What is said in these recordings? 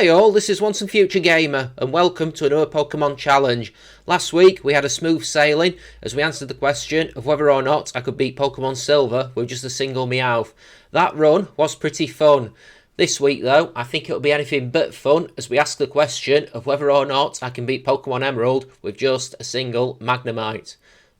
Hi all, this is Once and Future Gamer, and welcome to another Pokemon Challenge. Last week we had a smooth sailing as we answered the question of whether or not I could beat Pokemon Silver with just a single Meowth. That run was pretty fun. This week though, I think it'll be anything but fun as we ask the question of whether or not I can beat Pokemon Emerald with just a single Magnemite.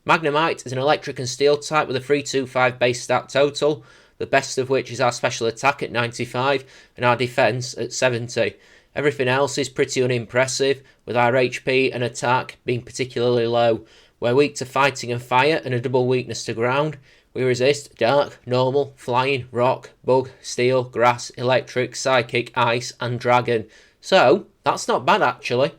Magnemite is an electric and steel type with a 325 base stat total, the best of which is our special attack at 95 and our defence at 70. Everything else is pretty unimpressive, with our HP and attack being particularly low. We're weak to fighting and fire and a double weakness to ground. We resist dark, normal, flying, rock, bug, steel, grass, electric, psychic, ice and dragon. So, that's not bad actually.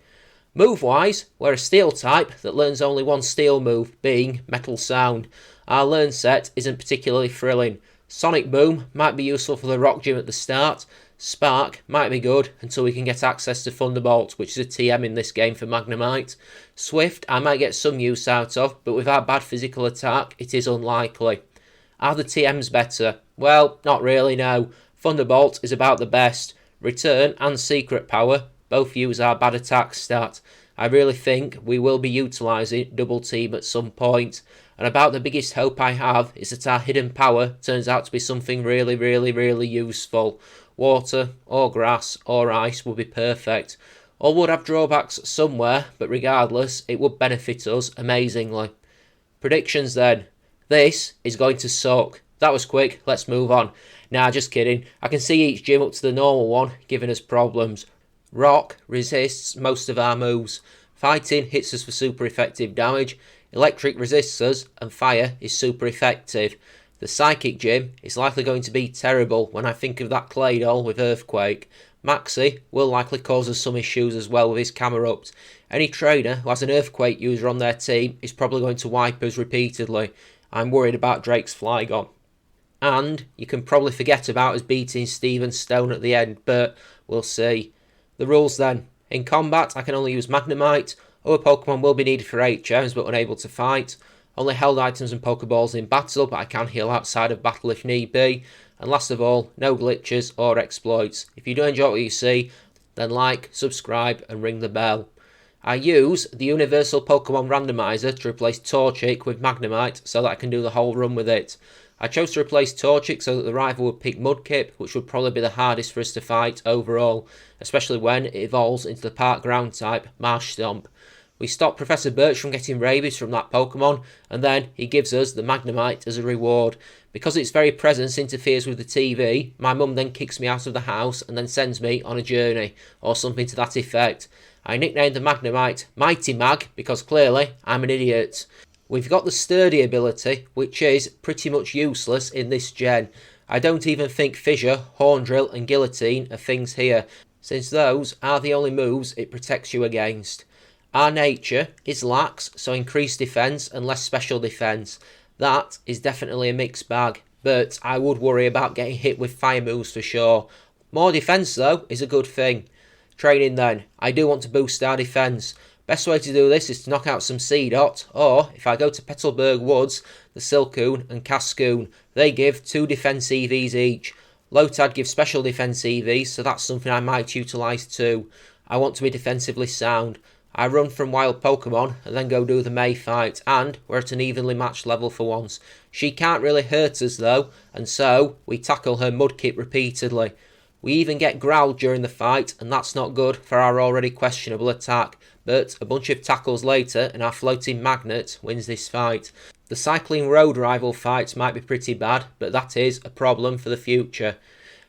Move-wise, we're a steel type that learns only one steel move, being Metal Sound. Our learn set isn't particularly thrilling. Sonic Boom might be useful for the rock gym at the start. Spark might be good until we can get access to Thunderbolt, which is a TM in this game for Magnemite. Swift I might get some use out of, but with our bad physical attack it is unlikely. Are the TMs better? Well, not really, no. Thunderbolt is about the best. Return and Secret Power both use our bad attack stat. I really think we will be utilising Double Team at some point. And about the biggest hope I have is that our hidden power turns out to be something really useful. Water, or grass, or ice would be perfect. All would have drawbacks somewhere, but regardless, it would benefit us amazingly. Predictions then. This is going to suck. That was quick, let's move on. Nah, just kidding. I can see each gym up to the normal one giving us problems. Rock resists most of our moves. Fighting hits us for super effective damage. Electric resists us, and fire is super effective. The Psychic Gym is likely going to be terrible when I think of that Claydol with Earthquake. Maxi will likely cause us some issues as well with his Camerupt. Any trainer who has an Earthquake user on their team is probably going to wipe us repeatedly. I'm worried about Drake's Flygon. And you can probably forget about us beating Steven Stone at the end, but we'll see. The rules then. In combat I can only use Magnemite. Other Pokemon will be needed for HMs but unable to fight. Only held items and Pokeballs in battle, but I can heal outside of battle if need be. And last of all, no glitches or exploits. If you do enjoy what you see, then like, subscribe and ring the bell. I use the Universal Pokemon Randomizer to replace Torchic with Magnemite so that I can do the whole run with it. I chose to replace Torchic so that the rival would pick Mudkip, which would probably be the hardest for us to fight overall, especially when it evolves into the Park Ground type Marsh Stomp. We stop Professor Birch from getting rabies from that Pokemon, and then he gives us the Magnemite as a reward. Because its very presence interferes with the TV, my mum then kicks me out of the house and then sends me on a journey, or something to that effect. I nicknamed the Magnemite Mighty Mag because clearly I'm an idiot. We've got the Sturdy ability, which is pretty much useless in this gen. I don't even think Fissure, Horn Drill and Guillotine are things here, since those are the only moves it protects you against. Our nature is lax, so increased defence and less special defence. That is definitely a mixed bag, but I would worry about getting hit with fire moves for sure. More defence though is a good thing. Training then. I do want to boost our defence. Best way to do this is to knock out some Seedot, or if I go to Petalburg Woods, the Silcoon and Cascoon. They give 2 defence EVs each. Lotad gives special defence EVs, so that's something I might utilise too. I want to be defensively sound. I run from wild Pokemon and then go do the May fight, and we're at an evenly matched level for once. She can't really hurt us though, and so we tackle her Mudkip repeatedly. We even get growled during the fight, and that's not good for our already questionable attack, but a bunch of tackles later and our floating magnet wins this fight. The Cycling Road rival fight might be pretty bad, but that is a problem for the future.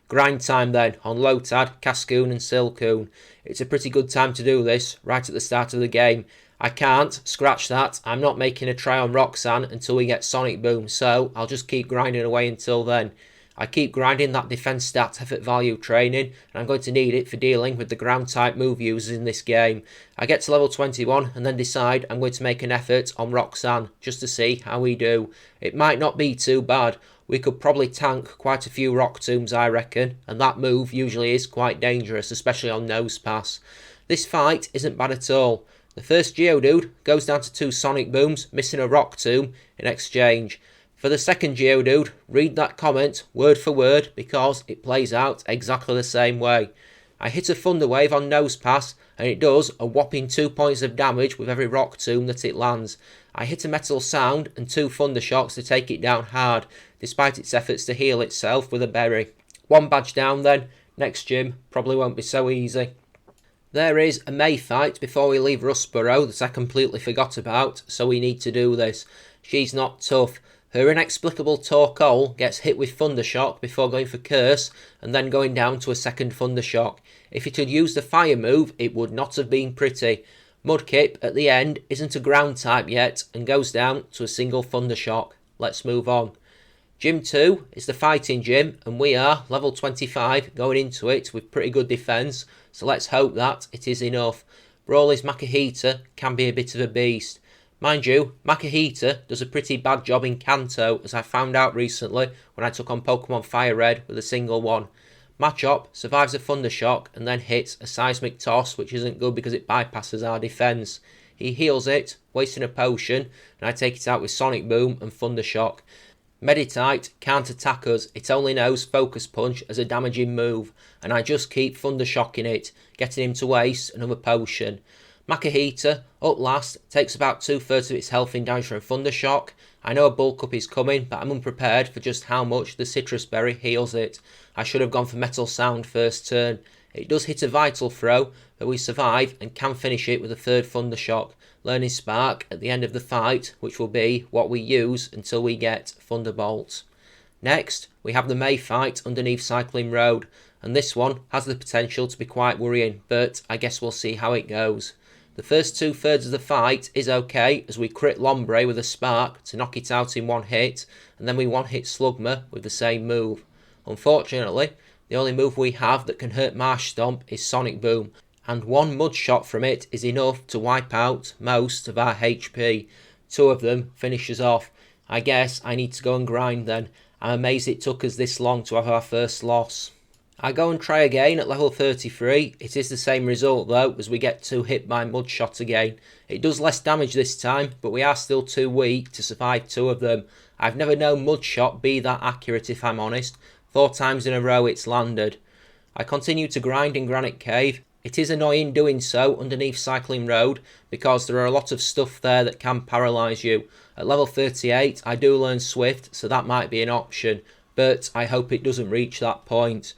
Grind time then on Lotad, Cascoon and Silcoon. It's a pretty good time to do this, right at the start of the game. I can't, scratch that, I'm not making a try on Roxanne until we get Sonic Boom, so I'll just keep grinding away until then. I keep grinding that defense stat effort value training, and I'm going to need it for dealing with the ground type move users in this game. I get to level 21 and then decide I'm going to make an effort on Roxanne, just to see how we do. It might not be too bad. We could probably tank quite a few Rock Tombs I reckon, and that move usually is quite dangerous, especially on Nose Pass. This fight isn't bad at all. The first Geodude goes down to 2 Sonic Booms, missing a Rock Tomb in exchange. For the second Geodude, read that comment word for word because it plays out exactly the same way. I hit a Thunder Wave on Nose Pass, and it does a whopping 2 points of damage with every rock tomb that it lands. I hit a Metal Sound and 2 Thunder Shocks to take it down hard, despite its efforts to heal itself with a berry. 1 badge down then. Next gym probably won't be so easy. There is a May fight before we leave Rustborough that I completely forgot about, so we need to do this. She's not tough. Her inexplicable Torkoal gets hit with Thunder Shock before going for Curse and then going down to a second Thunder Shock. If it had used the Fire move, it would not have been pretty. Mudkip at the end isn't a ground type yet and goes down to a single Thunder Shock. Let's move on. Gym 2 is the fighting gym, and we are level 25 going into it with pretty good defence, so let's hope that it is enough. Brawly's Makahita can be a bit of a beast. Mind you, Makahita does a pretty bad job in Kanto, as I found out recently when I took on Pokemon Fire Red with a single one. Machop survives a Thunder Shock and then hits a Seismic Toss, which isn't good because it bypasses our defence. He heals it, wasting a potion, and I take it out with Sonic Boom and Thunder Shock. Meditite can't attack us, it only knows Focus Punch as a damaging move, and I just keep Thunder Shocking it, getting him to waste another potion. Makahita, up last, takes about 2/3 of its health in damage from Thunder Shock. I know a bulk up is coming, but I'm unprepared for just how much the Citrus Berry heals it. I should have gone for Metal Sound first turn. It does hit a Vital Throw, but we survive and can finish it with a third Thunder Shock, learning Spark at the end of the fight, which will be what we use until we get Thunderbolt. Next, we have the May fight underneath Cycling Road, and this one has the potential to be quite worrying, but I guess we'll see how it goes. The first 2/3 of the fight is okay, as we crit Lombre with a Spark to knock it out in one hit, and then we one-hit Slugma with the same move. Unfortunately, the only move we have that can hurt Marsh Stomp is Sonic Boom, and one Mud Shot from it is enough to wipe out most of our HP. 2 of them finish us off. I guess I need to go and grind then. I'm amazed it took us this long to have our first loss. I go and try again at level 33. It is the same result though, as we get 2 hit by Mud Shot again. It does less damage this time, but we are still too weak to survive 2 of them. I've never known Mud Shot be that accurate if I'm honest. 4 times in a row it's landed. I continue to grind in Granite Cave. It is annoying doing so underneath Cycling Road because there are a lot of stuff there that can paralyse you. At level 38 I do learn Swift, so that might be an option, but I hope it doesn't reach that point.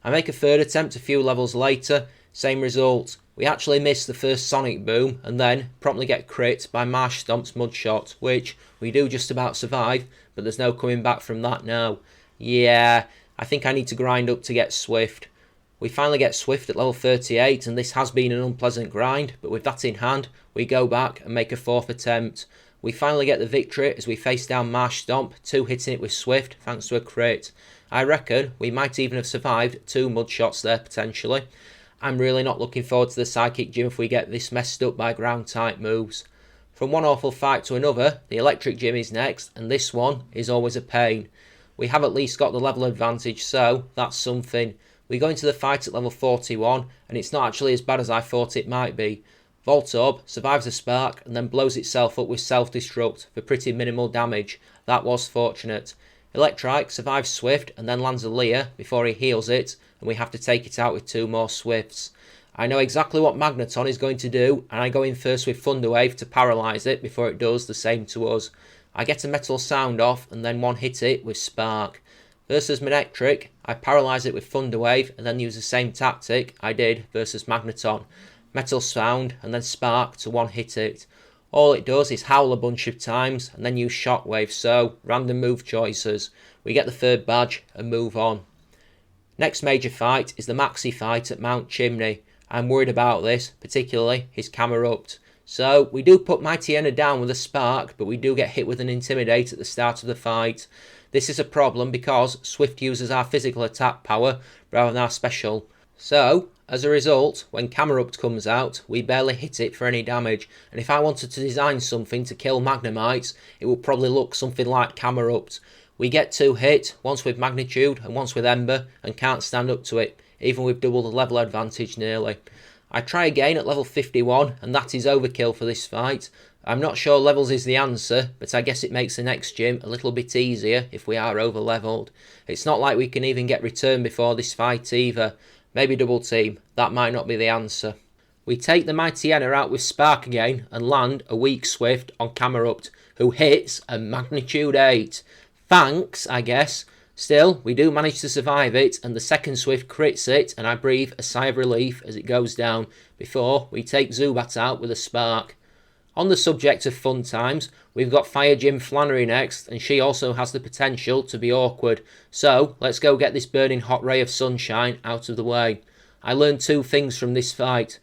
I make a third attempt a few levels later, same result. We actually miss the first Sonic Boom and then promptly get crit by Marsh Stomp's Mud Shot, which we do just about survive, but there's no coming back from that now. Yeah, I think I need to grind up to get Swift. We finally get Swift at level 38, and this has been an unpleasant grind, but with that in hand, we go back and make a 4th attempt. We finally get the victory as we face down Marsh Stomp, 2 hitting it with Swift thanks to a crit. I reckon we might even have survived 2 Mud Shots there potentially. I'm really not looking forward to the Psychic Gym if we get this messed up by ground type moves. From one awful fight to another, the Electric Gym is next, and this one is always a pain. We have at least got the level advantage, so that's something. We go into the fight at level 41, and it's not actually as bad as I thought it might be. Voltorb survives a Spark and then blows itself up with Self-Destruct for pretty minimal damage. That was fortunate. Electrike survives Swift and then lands a Leer before he heals it, and we have to take it out with 2 more Swifts. I know exactly what Magneton is going to do, and I go in first with Thunder Wave to paralyse it before it does the same to us. I get a Metal Sound off and then one-hit it with Spark. Versus Manectric, I paralyse it with Thunder Wave and then use the same tactic I did versus Magneton. Metal Sound and then Spark to one-hit it. All it does is howl a bunch of times and then use Shockwave, so random move choices. We get the 3rd badge and move on. Next major fight is the Maxi fight at Mount Chimney. I'm worried about this, particularly his Camerupt. So we do put Mightyena down with a Spark, but we do get hit with an Intimidate at the start of the fight. This is a problem because Swift uses our physical attack power rather than our special. So, as a result, when Camerupt comes out, we barely hit it for any damage, and if I wanted to design something to kill Magnemites, it would probably look something like Camerupt. We get 2 hit, once with Magnitude and once with Ember, and can't stand up to it, even with double the level advantage nearly. I try again at level 51, and that is overkill for this fight. I'm not sure levels is the answer, but I guess it makes the next gym a little bit easier if we are over leveled. It's not like we can even get return before this fight either. Maybe double team. That might not be the answer. We take the mighty Hoenn out with Spark again and land a weak Swift on Camerupt, who hits a magnitude 8. Thanks, I guess. Still, we do manage to survive it, and the second Swift crits it, and I breathe a sigh of relief as it goes down, before we take Zubat out with a Spark. On the subject of fun times, we've got Fire Jim Flannery next, and she also has the potential to be awkward. So, let's go get this burning hot ray of sunshine out of the way. I learned 2 things from this fight.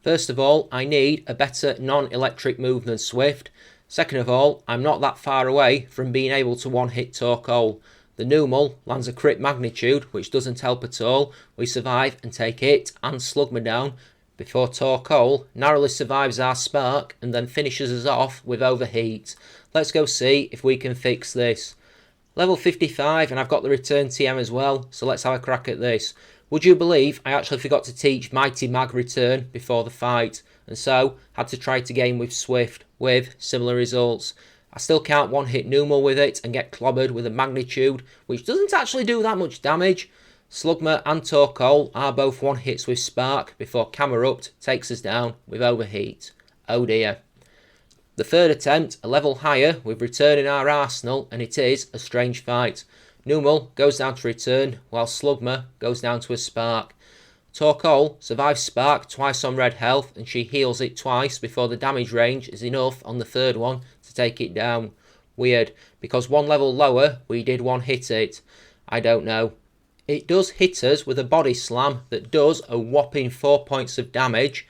First of all, I need a better non-electric move than Swift. Second of all, I'm not that far away from being able to one-hit Torkoal. The Numel lands a crit magnitude, which doesn't help at all. We survive and take it and Slugma down, before Torkoal narrowly survives our Spark and then finishes us off with Overheat. Let's go see if we can fix this. Level 55, and I've got the return TM as well, so let's have a crack at this. Would you believe I actually forgot to teach Mighty Mag return before the fight, and so had to try to game with Swift, with similar results. I still can't one-hit Numel with it and get clobbered with a magnitude, which doesn't actually do that much damage. Slugma and Torkoal are both one-hits with Spark before Camerupt takes us down with Overheat. Oh dear. The third attempt, a level higher, with return in our arsenal, and it is a strange fight. Numel goes down to return, while Slugma goes down to a Spark. Torkoal survives Spark twice on red health, and she heals it twice before the damage range is enough on the third one to take it down. Weird, because one level lower we did one hit it. I don't know. It does hit us with a body slam that does a whopping 4 points of damage.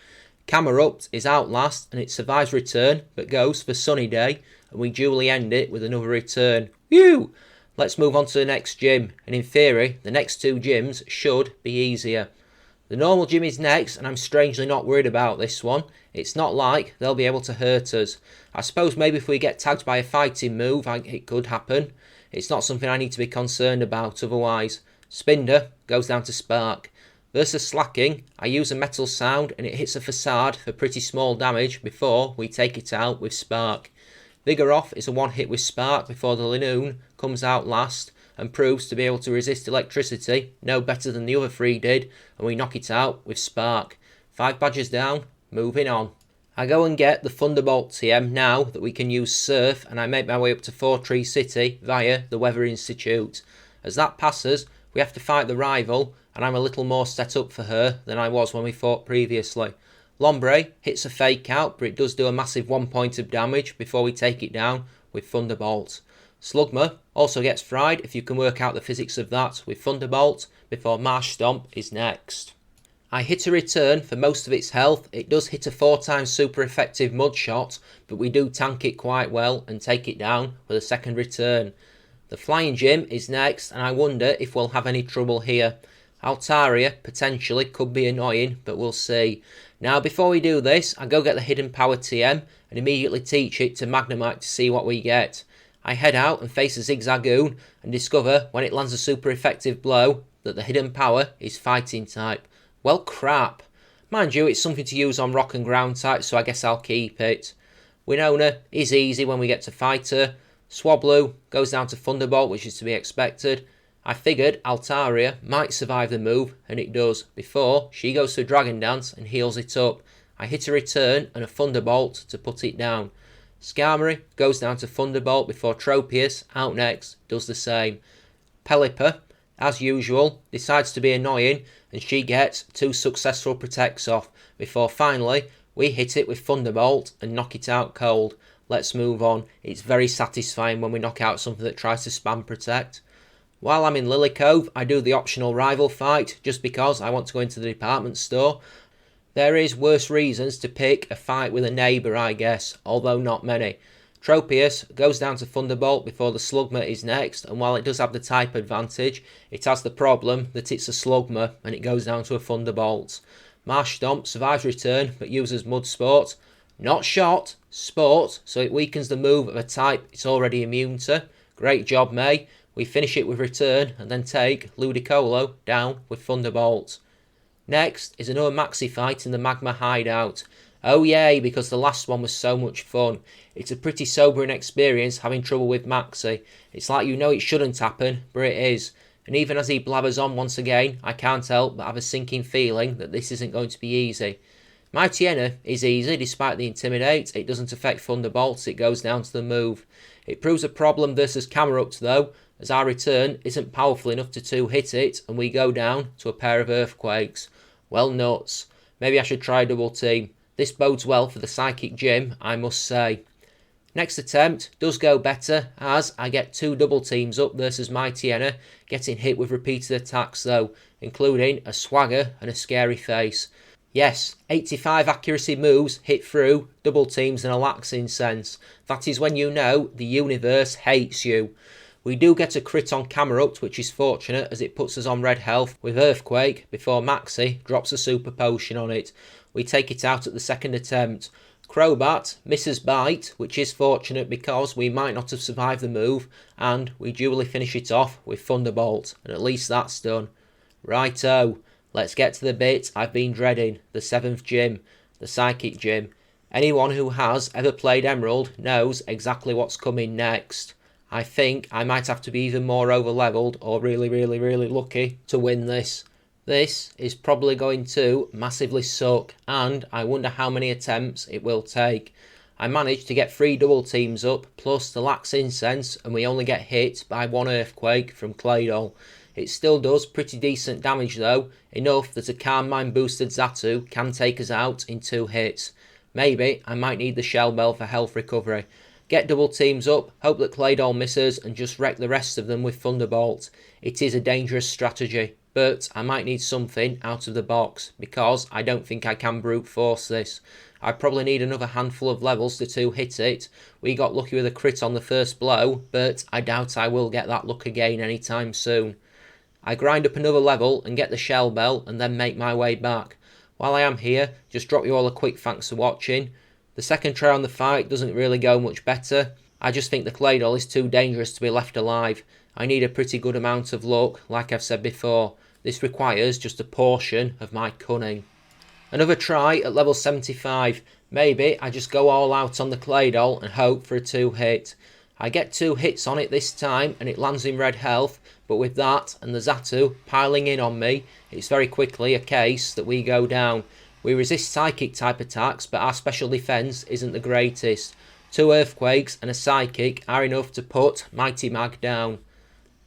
Camerupt is outlast and it survives return but goes for Sunny Day, and we duly end it with another return. Phew! Let's move on to the next gym, and in theory the next 2 gyms should be easier. The normal gym is next, and I'm strangely not worried about this one. It's not like they'll be able to hurt us. I suppose maybe if we get tagged by a fighting move, it could happen. It's not something I need to be concerned about otherwise. Spinder goes down to Spark. Versus Slacking, I use a Metal Sound and it hits a facade for pretty small damage before we take it out with Spark. Vigoroth is a one-hit with Spark before the Linoon comes out last and proves to be able to resist electricity no better than the other 3 did, and we knock it out with Spark. 5 badges down, moving on. I go and get the Thunderbolt TM now that we can use Surf, and I make my way up to 4 Tree City via the Weather Institute. As that passes, we have to fight the rival, and I'm a little more set up for her than I was when we fought previously. Lombre hits a fake out, but it does do a massive 1 point of damage before we take it down with Thunderbolt. Slugma also gets fried if you can work out the physics of that with Thunderbolt before Marsh Stomp is next. I hit a return for most of its health. It does hit a 4 times super effective mud shot, but we do tank it quite well and take it down with a second return. The Flying Gym is next, and I wonder if we'll have any trouble here. Altaria potentially could be annoying, but we'll see. Now before we do this, I go get the Hidden Power TM and immediately teach it to Magnemite to see what we get. I head out and face a Zigzagoon and discover when it lands a super effective blow that the Hidden Power is Fighting type. Well crap. Mind you, it's something to use on Rock and Ground type, so I guess I'll keep it. Winona is easy when we get to fight her. Swablu goes down to Thunderbolt, which is to be expected. I figured Altaria might survive the move, and it does, before she goes to Dragon Dance and heals it up. I hit a return and a Thunderbolt to put it down. Skarmory goes down to Thunderbolt before Tropius, out next, does the same. Pelipper, as usual, decides to be annoying, and she gets 2 successful protects off, before finally we hit it with Thunderbolt and knock it out cold. Let's move on. It's very satisfying when we knock out something that tries to spam protect. While I'm in Lily Cove, I do the optional rival fight, just because I want to go into the department store. There is worse reasons to pick a fight with a neighbour, I guess, although not many. Tropius goes down to Thunderbolt before the Slugma is next, and while it does have the type advantage, it has the problem that it's a Slugma and it goes down to a Thunderbolt. Marsh Stomp survives return but uses Mud Sport. Not Shot, Sport, so it weakens the move of a type it's already immune to. Great job, May. We finish it with return and then take Ludicolo down with Thunderbolt. Next is another Maxi fight in the Magma Hideout. Oh yay, because the last one was so much fun. It's a pretty sobering experience having trouble with Maxi. It's like you know it shouldn't happen, but it is. and even as he blabbers on once again, I can't help but have a sinking feeling that this isn't going to be easy. Mighty Hoenn is easy despite the Intimidate. It doesn't affect Thunderbolts, it goes down to the move. It proves a problem versus Camerupt though, as our return isn't powerful enough to 2-hit it, and we go down to a pair of Earthquakes. Well, nuts. Maybe I should try a double team. This bodes well for the Psychic Gym, I must say. Next attempt does go better, as I get 2 double teams up versus Mighty Hoenn, getting hit with repeated attacks though, including a swagger and a scary face. Yes, 85 accuracy moves hit through, double teams and a lax incense. That is when you know the universe hates you. We do get a crit on Camerupt, which is fortunate as it puts us on red health with Earthquake before Maxi drops a super potion on it. We take it out at the second attempt. Crobat misses Bite, which is fortunate because we might not have survived the move, and we duly finish it off with Thunderbolt, and at least that's done. Righto. Let's get to the bit I've been dreading, the 7th gym, the Psychic Gym. Anyone who has ever played Emerald knows exactly what's coming next. I think I might have to be even more over-leveled or really lucky to win this. This is probably going to massively suck, and I wonder how many attempts it will take. I managed to get 3 double teams up, plus the lax incense, and we only get hit by 1 Earthquake from Claydol. It still does pretty decent damage though, enough that a Calm Mind boosted Xatu can take us out in 2 hits. Maybe I might need the Shell Bell for health recovery. Get double teams up, hope that Claydol misses and just wreck the rest of them with Thunderbolt. It is a dangerous strategy, but I might need something out of the box, because I don't think I can brute force this. I probably need another handful of levels to 2-hit it. We got lucky with a crit on the first blow, but I doubt I will get that luck again anytime soon. I grind up another level and get the Shell Bell and then make my way back. While I am here, just drop you all a quick thanks for watching. The second try on the fight doesn't really go much better. I just think the Claydol is too dangerous to be left alive. I need a pretty good amount of luck, like I've said before. This requires just a portion of my cunning. Another try at level 75. Maybe I just go all out on the Claydol and hope for a 2-hit. I get 2 hits on it this time and it lands in red health, but with that and the Xatu piling in on me, it's very quickly a case that we go down. We resist psychic type attacks, but our special defense isn't the greatest. 2 Earthquakes and a Psychic are enough to put Mighty Mag down.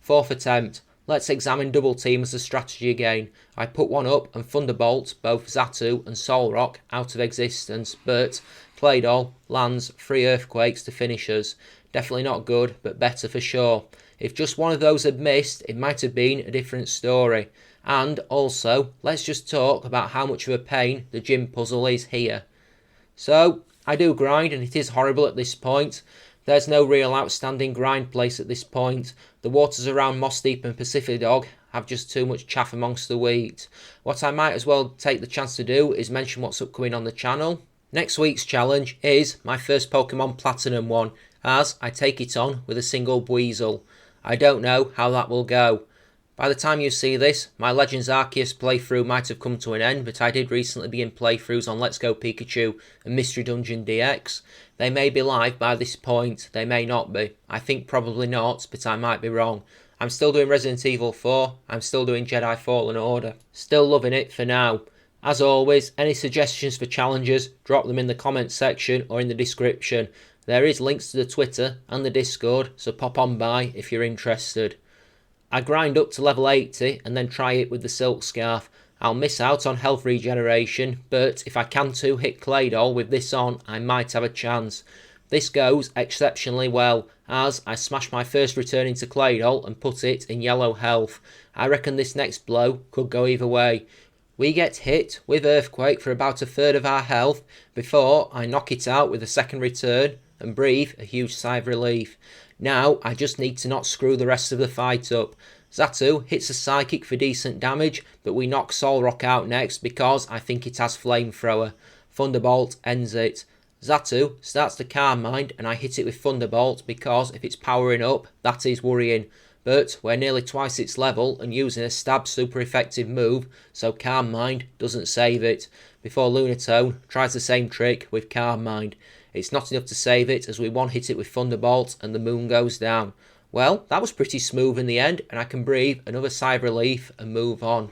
4th attempt. Let's examine double team as a strategy again. I put one up and Thunderbolt both Xatu and Solrock out of existence, but Claydol lands 3 Earthquakes to finish us. Definitely not good, but better for sure. If just one of those had missed, it might have been a different story. And also, let's just talk about how much of a pain the gym puzzle is here. So, I do grind and it is horrible at this point. There's no real outstanding grind place at this point. The waters around Moss Deep and Pacific Dog have just too much chaff amongst the wheat. What I might as well take the chance to do is mention what's upcoming on the channel. Next week's challenge is my first Pokemon Platinum one, as I take it on with a single Weasel. I don't know how that will go. By the time you see this, my Legends Arceus playthrough might have come to an end, but I did recently begin playthroughs on Let's Go Pikachu and Mystery Dungeon DX. They may be live by this point, they may not be. I think probably not, but I might be wrong. I'm still doing Resident Evil 4, I'm still doing Jedi Fallen Order. Still loving it for now. As always, any suggestions for challenges, drop them in the comments section or in the description. There is links to the Twitter and the Discord, so pop on by if you're interested. I grind up to level 80 and then try it with the Silk Scarf. I'll miss out on health regeneration, but if I can 2-hit Claydol with this on, I might have a chance. This goes exceptionally well, as I smash my first return into Claydol and put it in yellow health. I reckon this next blow could go either way. We get hit with Earthquake for about a third of our health before I knock it out with a second return and breathe a huge sigh of relief. Now I just need to not screw the rest of the fight up. Xatu hits a Psychic for decent damage, but we knock Solrock out next because I think it has Flamethrower. Thunderbolt ends it. Xatu starts to Calm Mind and I hit it with Thunderbolt because if it's powering up, that is worrying. But we're nearly twice its level and using a stab super effective move, so Calm Mind doesn't save it. Before Lunatone tries the same trick with Calm Mind. It's not enough to save it as we one-hit it with Thunderbolt and the moon goes down. Well, that was pretty smooth in the end, and I can breathe another sigh of relief and move on.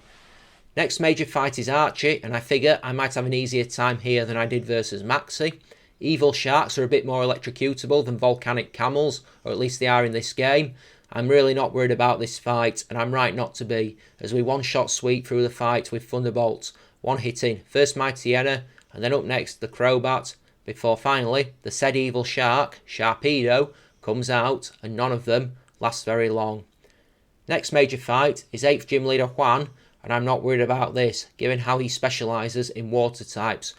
Next major fight is Archie, and I figure I might have an easier time here than I did versus Maxi. Evil sharks are a bit more electrocutable than volcanic camels, or at least they are in this game. I'm really not worried about this fight, and I'm right not to be, as we one-shot sweep through the fight with Thunderbolts, one hitting first Mightyena, and then up next the Crobat, before finally the said evil shark, Sharpedo, comes out, and none of them lasts very long. Next major fight is 8th Gym Leader Hoenn, and I'm not worried about this, given how he specialises in water types.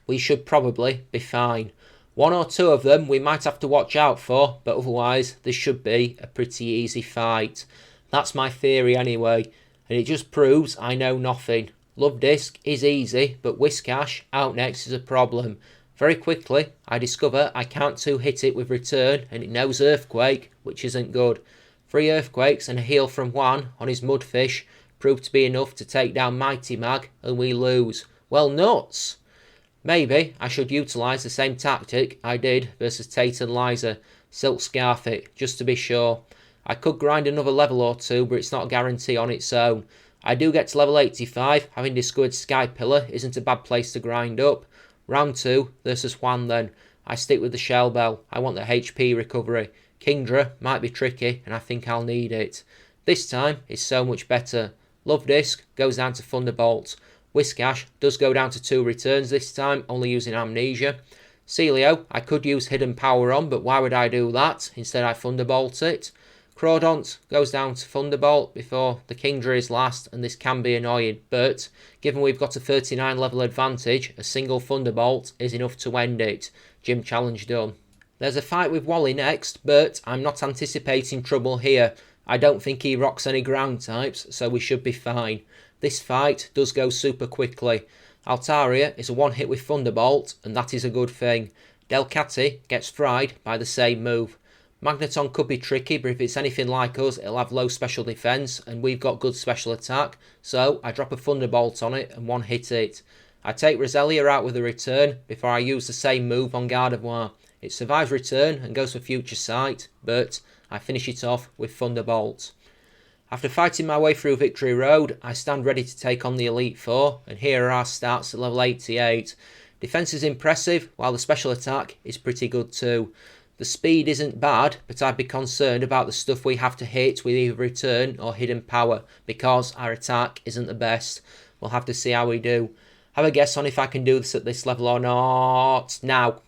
We should probably be fine. One or two of them we might have to watch out for, but otherwise this should be a pretty easy fight. That's my theory anyway, and it just proves I know nothing. Love Disc is easy, but Whiscash out next is a problem. Very quickly I discover I can't two-hit it with Return, and it knows Earthquake, which isn't good. 3 Earthquakes and a heal from Hoenn on his Mudfish proved to be enough to take down Mighty Mag, and we lose. Well, nuts! Maybe I should utilise the same tactic I did versus Tate and Liza, Silk Scarf it, just to be sure. I could grind another level or two, but it's not a guarantee on its own. I do get to level 85, having discovered Sky Pillar isn't a bad place to grind up. Round 2 versus Hoenn then. I stick with the Shell Bell, I want the HP recovery. Kingdra might be tricky, and I think I'll need it. This time it's so much better. Love Disc goes down to Thunderbolt. Whiscash does go down to 2 returns this time, only using Amnesia. Celio, I could use Hidden Power on, but why would I do that? Instead I Thunderbolt it. Crawdont goes down to Thunderbolt before the Kingdra is last, and this can be annoying, but given we've got a 39 level advantage, a single Thunderbolt is enough to end it. Gym challenge done. There's a fight with Wally next, but I'm not anticipating trouble here. I don't think he rocks any ground types, so we should be fine. This fight does go super quickly. Altaria is a one-hit with Thunderbolt, and that is a good thing. Delcatty gets fried by the same move. Magneton could be tricky, but if it's anything like us, it'll have low special defense, and we've got good special attack, so I drop a Thunderbolt on it and one-hit it. I take Roselia out with a return before I use the same move on Gardevoir. It survives return and goes for Future Sight, but I finish it off with Thunderbolt. After fighting my way through Victory Road, I stand ready to take on the Elite Four, and here are our stats at level 88. Defense is impressive, while the special attack is pretty good too. The speed isn't bad, but I'd be concerned about the stuff we have to hit with either Return or Hidden Power, because our attack isn't the best. We'll have to see how we do. Have a guess on if I can do this at this level or not. Now,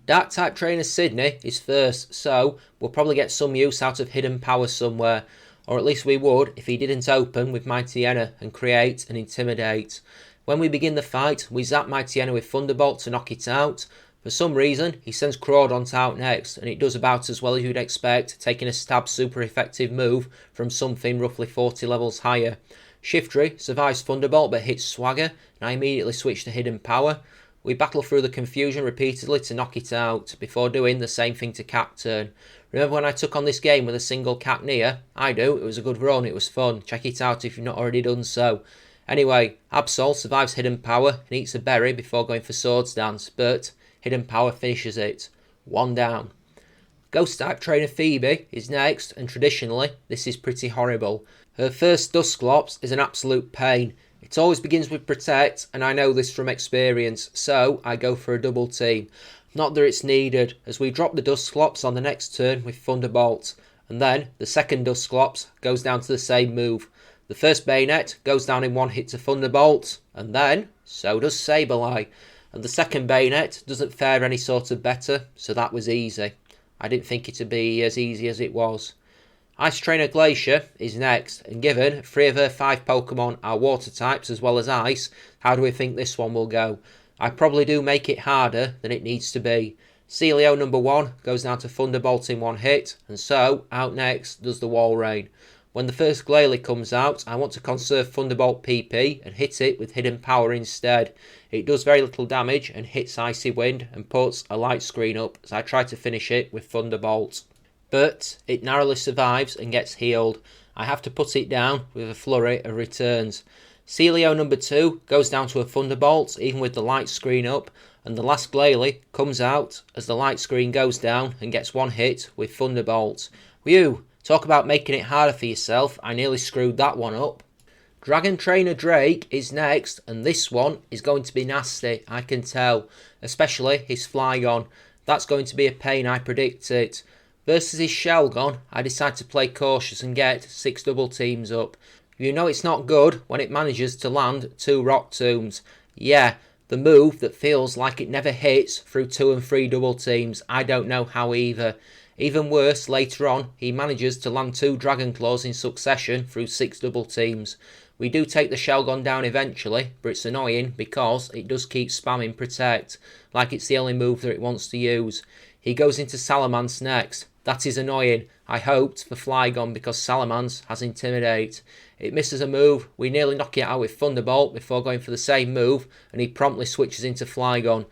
Dark-type trainer Sydney is first, so we'll probably get some use out of Hidden Power somewhere. Or at least we would if he didn't open with Mightyena and create and intimidate. When we begin the fight, we zap Mightyena with Thunderbolt to knock it out. For some reason, he sends Crawdont out next, and it does about as well as you'd expect, taking a stab super effective move from something roughly 40 levels higher. Shiftry survives Thunderbolt but hits Swagger, and I immediately switch to Hidden Power. We battle through the confusion repeatedly to knock it out, before doing the same thing to Cacturn. Remember when I took on this game with a single Cacnea? I do, it was a good run, it was fun. Check it out if you've not already done so. Anyway, Absol survives Hidden Power and eats a berry before going for Swords Dance, but Hidden Power finishes it. 1 down. Ghost-type trainer Phoebe is next, and traditionally, this is pretty horrible. Her first Dusclops is an absolute pain. It always begins with Protect, and I know this from experience, so I go for a double team. Not that it's needed, as we drop the Dusclops on the next turn with Thunderbolt, and then the second Dusclops goes down to the same move. The first Bayonet goes down in one hit to Thunderbolt, and then so does Sableye, and the second Bayonet doesn't fare any sort of better, so that was easy. I didn't think it would be as easy as it was. Ice Trainer Glacier is next, and given 3 of her 5 Pokemon are water types as well as ice, how do we think this one will go? I probably do make it harder than it needs to be. Celio number 1 goes down to Thunderbolt in one hit, and so out next does the Walrein. When the first Glalie comes out, I want to conserve Thunderbolt PP and hit it with Hidden Power instead. It does very little damage and hits Icy Wind and puts a light screen up as I try to finish it with Thunderbolt. But it narrowly survives and gets healed. I have to put it down with a flurry of returns. Celio number 2 goes down to a Thunderbolt even with the light screen up, and the last Glalie comes out as the light screen goes down and gets one hit with Thunderbolt. Whew, Talk about making it harder for yourself, I nearly screwed that one up. Dragon Trainer Drake is next, and this one is going to be nasty, I can tell. Especially his Flygon. That's going to be a pain, I predict it. Versus his Shelgon, I decide to play cautious and get 6 double teams up. You know it's not good when it manages to land 2 Rock Tombs. Yeah, the move that feels like it never hits through 2 and 3 double teams. I don't know how either. Even worse, later on, he manages to land 2 Dragon Claws in succession through 6 double teams. We do take the Shelgon down eventually, but it's annoying because it does keep spamming Protect, like it's the only move that it wants to use. He goes into Salamence next. That is annoying. I hoped for Flygon because Salamence has Intimidate. It misses a move, we nearly knock it out with Thunderbolt before going for the same move, and he promptly switches into Flygon.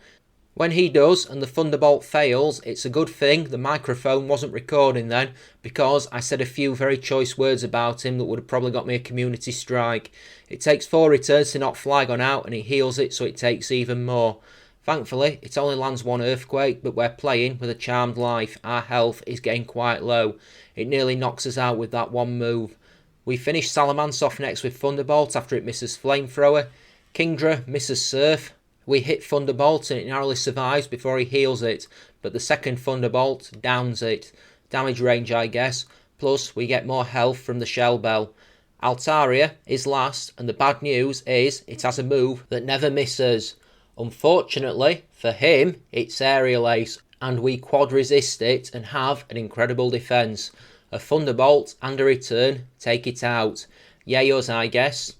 When he does and the Thunderbolt fails, it's a good thing the microphone wasn't recording then, because I said a few very choice words about him that would have probably got me a community strike. It takes 4 returns to knock Flygon out and he heals it, so it takes even more. Thankfully, it only lands 1 Earthquake, but we're playing with a Charmed Life. Our health is getting quite low. It nearly knocks us out with that one move. We finish Salamence off next with Thunderbolt after it misses Flamethrower. Kingdra misses Surf. We hit Thunderbolt and it narrowly survives before he heals it, but the second Thunderbolt downs it. Damage range, I guess. Plus, we get more health from the Shell Bell. Altaria is last, and the bad news is it has a move that never misses. Unfortunately, for him, it's Aerial Ace, and we quad resist it and have an incredible defence. A Thunderbolt and a return, take it out. Yay us, I guess.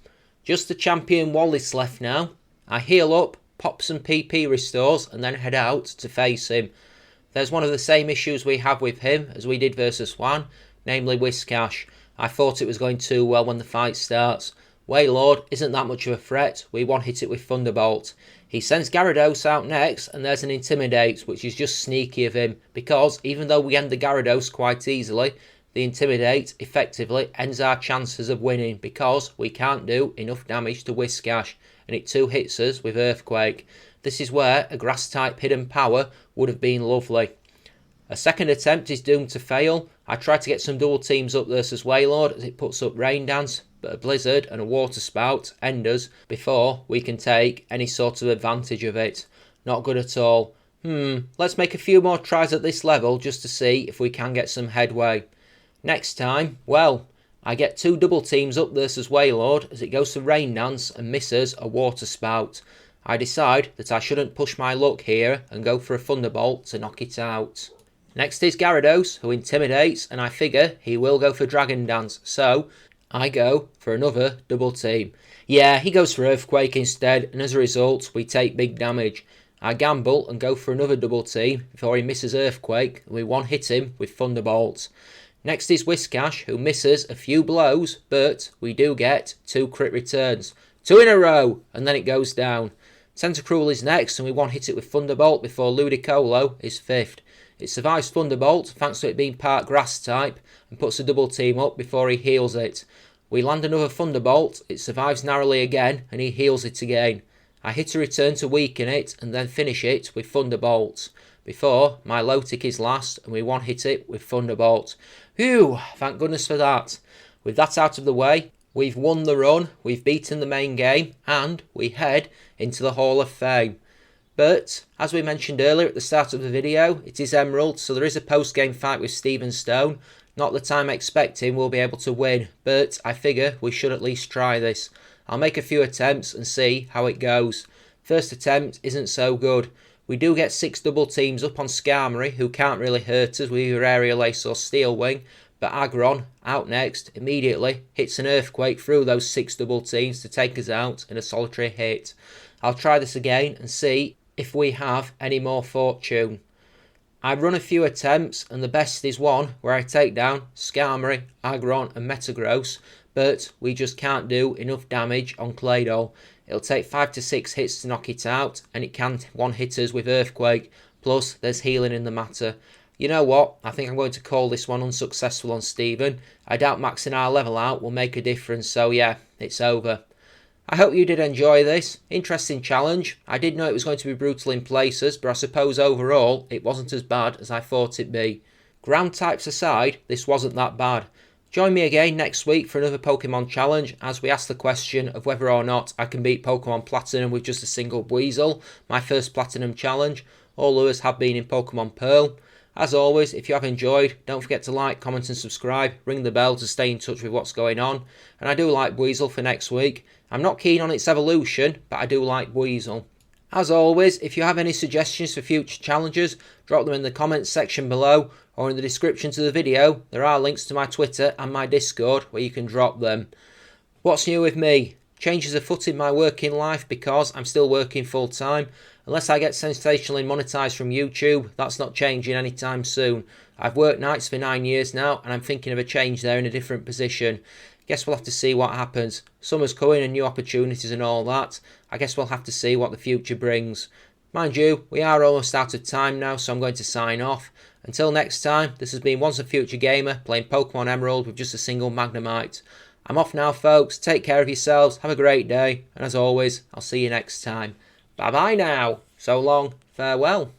Just the Champion Wallace left now. I heal up, pop some PP restores, and then head out to face him. There's one of the same issues we have with him as we did versus Hoenn, namely Whiscash. I thought it was going too well when the fight starts. Wailord isn't that much of a threat, we one-hit it with Thunderbolt. He sends Gyarados out next, and there's an Intimidate, which is just sneaky of him, because even though we end the Gyarados quite easily, the Intimidate effectively ends our chances of winning, because we can't do enough damage to Whiscash, and it 2-hits us with Earthquake. This is where a Grass-type hidden power would have been lovely. A second attempt is doomed to fail. I tried to get some double teams up versus Wailord as it puts up Rain Dance, but a Blizzard and a Water Spout end us before we can take any sort of advantage of it. Not good at all. Let's make a few more tries at this level just to see if we can get some headway. Next time, well, I get 2 double teams up versus Wailord as it goes to Rain Dance and misses a Water Spout. I decide that I shouldn't push my luck here and go for a Thunderbolt to knock it out. Next is Gyarados, who intimidates, and I figure he will go for Dragon Dance, so I go for another double team. Yeah, he goes for Earthquake instead, and as a result, we take big damage. I gamble and go for another double team before he misses Earthquake, and we one-hit him with Thunderbolt. Next is Whiscash, who misses a few blows, but we do get 2 crit returns. 2 in a row, and then it goes down. Tentacruel is next, and we one-hit it with Thunderbolt before Ludicolo is 5th. It survives Thunderbolt, thanks to it being part Grass type, and puts a double team up before he heals it. We land another Thunderbolt, it survives narrowly again, and he heals it again. I hit a return to weaken it, and then finish it with Thunderbolt. Before, my low tick is last, and we one-hit it with Thunderbolt. Phew, thank goodness for that. With that out of the way, we've won the run, we've beaten the main game, and we head into the Hall of Fame. But, as we mentioned earlier at the start of the video, it is Emerald, so there is a post-game fight with Steven Stone. Not that I'm expecting we'll be able to win, but I figure we should at least try this. I'll make a few attempts and see how it goes. First attempt isn't so good. We do get 6 double teams up on Skarmory, who can't really hurt us with either Aerial Ace or Steel Wing, but Aggron, out next, immediately hits an Earthquake through those 6 double teams to take us out in a solitary hit. I'll try this again and see if we have any more fortune. I run a few attempts, and the best is one where I take down Skarmory, Aggron and Metagross, but we just can't do enough damage on Claydol. It'll take 5 to 6 hits to knock it out, and it can one-hit us with Earthquake, plus there's healing in the matter. You know what, I think I'm going to call this one unsuccessful on Steven. I doubt maxing our level out will make a difference, so yeah, it's over. I hope you did enjoy this. Interesting challenge. I did know it was going to be brutal in places, but I suppose overall it wasn't as bad as I thought it'd be. Ground types aside, this wasn't that bad. Join me again next week for another Pokemon challenge as we ask the question of whether or not I can beat Pokemon Platinum with just a single Weasel, my first Platinum challenge. All others have been in Pokemon Pearl. As always, if you have enjoyed, don't forget to like, comment and subscribe, ring the bell to stay in touch with what's going on. And I do like Weasel for next week. I'm not keen on its evolution, but I do like Weasel. As always, if you have any suggestions for future challenges, drop them in the comments section below or in the description to the video. There are links to my Twitter and my Discord where you can drop them. What's new with me? Changes afoot in my working life because I'm still working full time. Unless I get sensationally monetised from YouTube, that's not changing anytime soon. I've worked nights for 9 years now and I'm thinking of a change there in a different position. Guess we'll have to see what happens. Summer's coming and new opportunities and all that. I guess we'll have to see what the future brings. Mind you, we are almost out of time now, so I'm going to sign off. Until next time, this has been Once a Future Gamer playing Pokemon Emerald with just a single Magnemite. I'm off now, folks. Take care of yourselves. Have a great day. And as always, I'll see you next time. Bye-bye now. So long. Farewell.